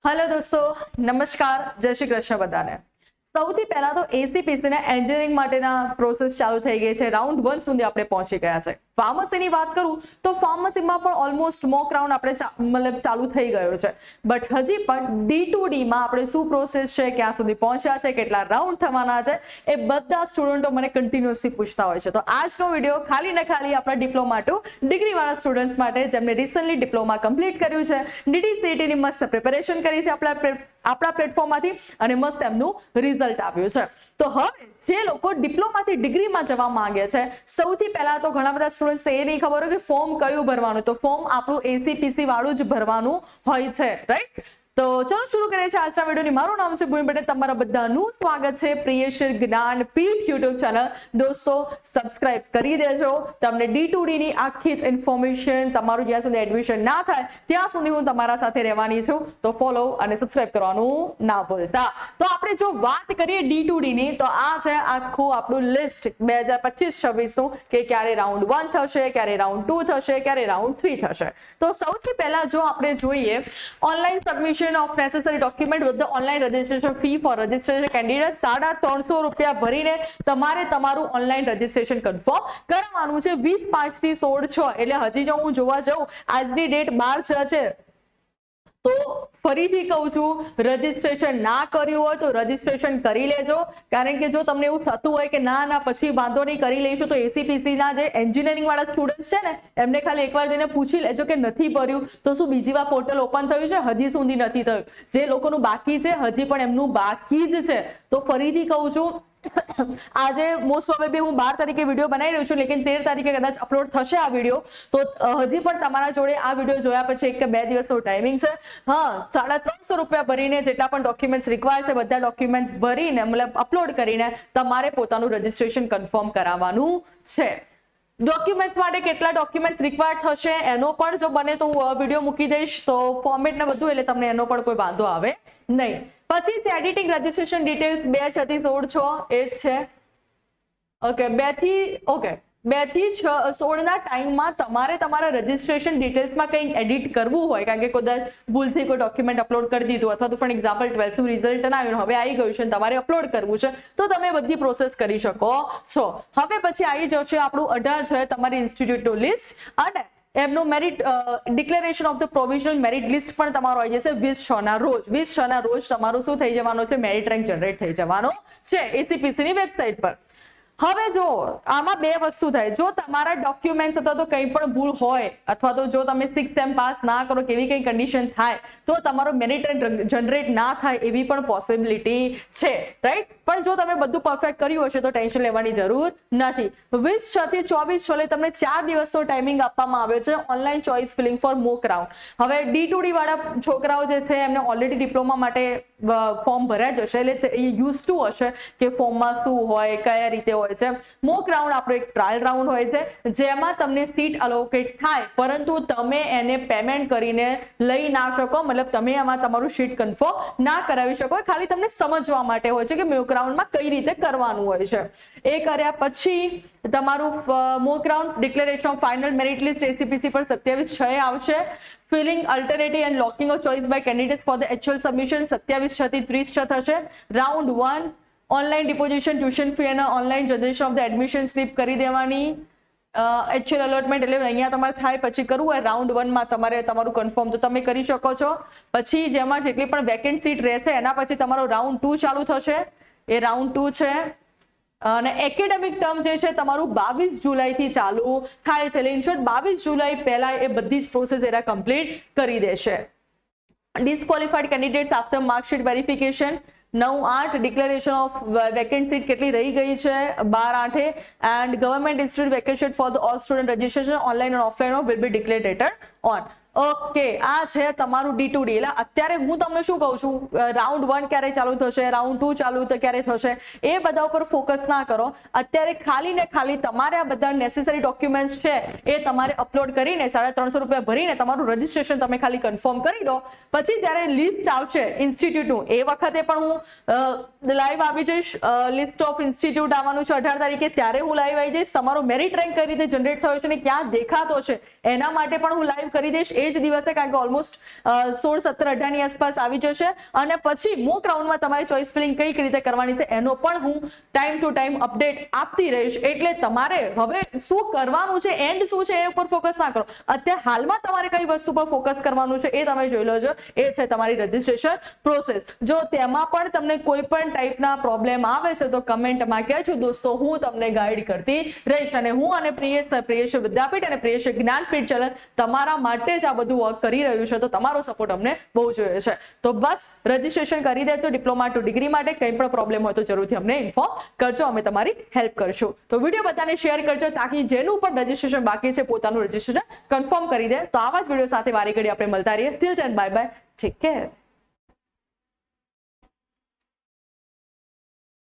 Hello दोस्तों, नमस्कार, जय श्री कृष्ण बधाने। સૌથી પહેલા તો એસીપીસી ના એન્જિનિયરિંગ માટેના પ્રોસેસ ચાલુ થઈ ગઈ છે। રાઉન્ડ 1 સુધી આપણે પહોંચી ગયા છે। ફાર્મસીની વાત કરું તો ફાર્મસીમાં પણ ઓલમોસ્ટ મોક રાઉન્ડ આપણે મતલબ ચાલુ થઈ ગયો છે, બટ હજી પણ D2D માં આપણે શું પ્રોસેસ છે, ક્યાં સુધી પહોંચ્યા છે, કેટલા રાઉન્ડ થવાના છે, એ બધા સ્ટુડન્ટો મને કન્ટિન્યુઅસલી પૂછતા હોય છે। તો આજનો વિડીયો ખાલી ને ખાલી આપણા ડિપ્લોમા ટુ ડિગ્રી વાળા સ્ટુડન્ટ્સ માટે જેમને રિસન્ટલી ડિપ્લોમા કમ્પ્લીટ કર્યું છે, DDCET ની મસ્ત પ્રિપેરેશન કરી છે આપણા પ્લેટફોર્મમાંથી અને મસ્ત એમનું રિઝલ્ટ આવ્યું છે। તો હવે જે લોકો ડિપ્લોમાથી ડિગ્રીમાં જવા માંગે છે, સૌથી પહેલા તો ઘણા બધા સ્ટુડન્ટ્સ એ નહીં ખબર હોય કે ફોર્મ કયું ભરવાનું, તો ફોર્મ આપણું એસીપીસી વાળું જ ભરવાનું હોય છે, રાઈટ। તો ચલો શરૂ કરીએ છીએ આજના વિડીયોની। મારું નામ છે ભૂમિ પટેલ, તમારા બધાનું સ્વાગત છે પ્રિયશીર જ્ઞાનપીઠ યુટ્યુબ ચેનલ। દોસ્તો સબસ્ક્રાઇબ કરી દેજો, તમને D2D ની આખી જ ઇન્ફોર્મેશન, તમારું જ્યાં સુધી એડમિશન ના થાય ત્યાં સુધી હું તમારા સાથે રહેવાની છું, તો ફોલો અને સબસ્ક્રાઇબ કરવાનું ના ભૂલતા। તો આપણે જો વાત કરીએ D2D ની, તો આ છે આખું આપણું લિસ્ટ 2025-26 નું કે ક્યારે રાઉન્ડ 1 થશે, ક્યારે રાઉન્ડ 2 થશે, ક્યારે રાઉન્ડ 3 થશે। તો સૌથી પહેલા જો આપણે જોઈએ online submission of necessary document with the online registration fee for registration candidate, 350 રૂપિયા ભરીને તમારે તમારું ઓનલાઈન રજીસ્ટ્રેશન કન્ફર્મ કરવાનું છે 20/5 થી 16/6। એટલે હજી જો હું જોવા જાઉં, આજની ડેટ 12/6 છે, તો ફરીથી કહું છું, રજીસ્ટ્રેશન ના કર્યું હોય તો રજીસ્ટ્રેશન કરી લેજો, કારણ કે જો તમને એવું થતું હોય કે ના પછી વાંધો નહીં કરી લઈશું, તો એસીપીસી ના જે એન્જિનિયરિંગ વાળા સ્ટુડન્ટ્સ છે ને, એમને ખાલી એકવાર જઈને પૂછી લેજો કે નથી ભર્યું તો શું બીજી વાર પોર્ટલ ઓપન થયું છે, હજી સુધી નથી થયું। જે લોકોનું બાકી છે હજી પણ એમનું બાકી જ છે, તો ફરીથી કહું છું, આજે મોસ્ટ પ્રોબેબલી હું 12 તારીખે વિડીયો બનાવી રહ્યું છું, લેકિન 13 તારીખે કદાચ અપલોડ થશે આ વિડીયો, તો હજી પણ તમારા જોડે આ વિડીયો જોયા પછી 1 કે 2 દિવસનો ટાઈમિંગ છે। હા, 350 રૂપિયા ભરીને જેટલા પણ ડોક્યુમેન્ટ્સ રિક્વાયર છે બધા ડોક્યુમેન્ટ્સ ભરીને મતલબ અપલોડ કરીને તમારે પોતાનું રજીસ્ટ્રેશન કન્ફર્મ કરાવવાનું છે। ડોક્યુમેન્ટ્સ માટે કેટલા ડોક્યુમેન્ટ્સ રિક્વાયર્ડ થશે એનો પણ જો બને તો હું વિડીયો મૂકી દઈશ, તો ફોર્મેટ ને બધું, એટલે તમને એનો પણ કોઈ વાંધો આવે નહીં। પછી છે એડિટિંગ રજીસ્ટ્રેશન ડિટેલ્સ 2/6 થી 16/6 એ છે, ઓકે 2 થી 16 ના ટાઈમમાં તમારે તમારા રજીસ્ટ્રેશન ડિટેલ્સમાં કંઈક એડિટ કરવું હોય, કારણ કે કદાચ ભૂલથી કોઈ ડોક્યુમેન્ટ અપલોડ કરી દીધું, અથવા તો ફોર એક્ઝામ્પલ 12th નું રિઝલ્ટ આવ્યું, હવે આવી ગયું છે, તમારે અપલોડ કરવું છે, તો તમે બધી પ્રોસેસ કરી શકો છો। હવે પછી આવી જશે આપણું 18 છે તમારી ઇન્સ્ટિટ્યૂટનું લિસ્ટ, અને એમનું merit declaration of the provisional merit list પણ તમારો આવી જશે 20/6 ના રોજ। 20/6 ના રોજ તમારું શું થઈ જવાનું છે, મેરિટ રેન્ક જનરેટ થઈ જવાનો છે એસીપીસી ની વેબસાઇટ પર। હવે જો આમાં 2 વસ્તુ થાય, જો તમારા ડોક્યુમેન્ટ્સ અથવા તો કંઈ પણ ભૂલ હોય, અથવા તો જો તમે 6th સેમ પાસ ના કરો, કેવી કઈ કન્ડિશન થાય તો તમારો મેરિટ રેન્ક જનરેટ ના થાય એવી પણ પોસિબિલિટી છે, રાઈટ। પણ જો તમે બધું પરફેક્ટ કર્યું હશે તો ટેન્શન લેવાની જરૂર નથી। 20/6 થી 24/6 તમને 4 દિવસનો ટાઈમિંગ આપવામાં આવ્યો છે online choice filling for mock round. હવે D2D વાળા છોકરાઓ જે છે એમને ઓલરેડી ડિપ્લોમા માટે ફોર્મ ભર્યા જ હશે, એટલે એ યુઝ ટુ હશે કે ફોર્મમાં શું હોય, કયા રીતે હોય છે। મોક રાઉન્ડ આપણો એક ટ્રાયલ રાઉન્ડ હોય છે, જેમાં તમને સીટ અલોકેટ થાય, પરંતુ તમે એને પેમેન્ટ કરીને લઈ ના શકો, મતલબ તમે એમાં તમારું સીટ કન્ફર્મ ના કરાવી શકો, ખાલી તમને સમજવા માટે હોય છે કે મોક રાઉન્ડમાં કઈ રીતે કરવાનું હોય છે। એ કર્યા પછી તમારું mock round declaration of final merit list ACPC પર 27/6 આવશે। Filling alternative and locking of choice by candidates for the actual submission 27/6 થી 30/6 થશે। Round 1 online deposition, tuition fee અને online generation of the admission slip કરી દેવાની। Actual allotment એટલે અહીંયા તમારે થાય પછી કરવું હોય રાઉન્ડ 1 માં તમારે તમારું કન્ફર્મ તો તમે કરી શકો છો। પછી જેમાં જેટલી પણ વેકેન્ટ સીટ રહેશે એના પછી તમારો રાઉન્ડ 2 ચાલુ થશે, એ રાઉન્ડ 2 છે। અને એકેડેમિક ટર્મ જે છે તમારું 22 જુલાઈથી ચાલુ થાય છે, એટલે ઇન શોર્ટ 22 જુલાઈ પહેલા એ બધી જ પ્રોસેસ એરા કમ્પ્લીટ કરી દેશે। Disqualified candidates after marksheet verification 9/8 declaration of vacant seat કેટલી રહી ગઈ છે 12/8 and government institute vacation for the all student registration online and offline will be declared later on. Okay, આ છે તમારું D2D। એટલે અત્યારે હું તમને શું કહું છું, રાઉન્ડ 1 ક્યારે ચાલુ થશે, રાઉન્ડ 2 ચાલુ ક્યારે થશે, એ બધા ઉપર ફોકસ ના કરો। અત્યારે ખાલી ને ખાલી તમારે આ બધા નેસેસરી ડોક્યુમેન્ટ્સ છે એ તમારે અપલોડ કરીને 350 રૂપિયા ભરીને તમારું રજીસ્ટ્રેશન તમે ખાલી કન્ફર્મ કરી દો। પછી જ્યારે લિસ્ટ આવશે ઇન્સ્ટિટ્યૂટનું, એ વખતે પણ હું લાઈવ આવી જઈશ। લિસ્ટ ઓફ ઇન્સ્ટિટ્યૂટ આવવાનું છે 18 તારીખે, ત્યારે હું લાઈવ આવી જઈશ। તમારો મેરિટ રેન્ક કઈ રીતે જનરેટ થયો છે ને ક્યાં દેખાતો છે એના માટે પણ હું લાઈવ કરી દઈશ। એ જ દિવસે, કારણ કે ઓલમોસ્ટ 16, 17, 18ની આસપાસ આવી જશે. અને પછી મોક રાઉન્ડમાં તમારી ચોઇસ ફિલિંગ કઈ રીતે કરવાની છે એનો પણ હું ટાઈમ ટુ ટાઈમ અપડેટ આપતી રહીશ. એટલે તમારે હવે શું કરવાનું છે, એન્ડ શું છે એ ઉપર ફોકસ ના કરો. અત્યારે હાલમાં તમારે કઈ વસ્તુ પર ફોકસ કરવાનું છે એ તમે જોઈ લેજો. એ છે તમારી રજીસ્ટ્રેશન પ્રોસેસ. જો તેમાં પણ તમને કોઈ પણ ટાઈપના પ્રોબ્લેમ આવે છે તો કમેન્ટમાં કહેજો દોસ્તો, હું તમને ગાઈડ કરતી રહીશ. અને હું અને પ્રિયેશ વિદ્યાપીઠ અને પ્રિયેશ જ્ઞાનપીઠ ચેનલ તમારા માટે જ આ બધું વર્ક કરી રહ્યું છે. તો તમારો સપોર્ટ અમને બહુ જોઈએ છે. તો બસ રજીસ્ટ્રેશન કરી દેજો. ડિપ્લોમા ટુ ડિગ્રી માટે કંઈ પણ પ્રોબ્લેમ હોય તો જરૂરથી અમને ઇન્ફોર્મ કરજો, અમે તમારી હેલ્પ કરશું. તો વિડીયો બધાને શેર કરજો તાકી જેનું પણ રજીસ્ટ્રેશન બાકી છે પોતાનું રજીસ્ટ્રેશન કન્ફર્મ કરી દે. તો આવા જ વિડીયો સાથે વારી ઘડી આપણે મળતા રહીએ. Till then bye bye, take care.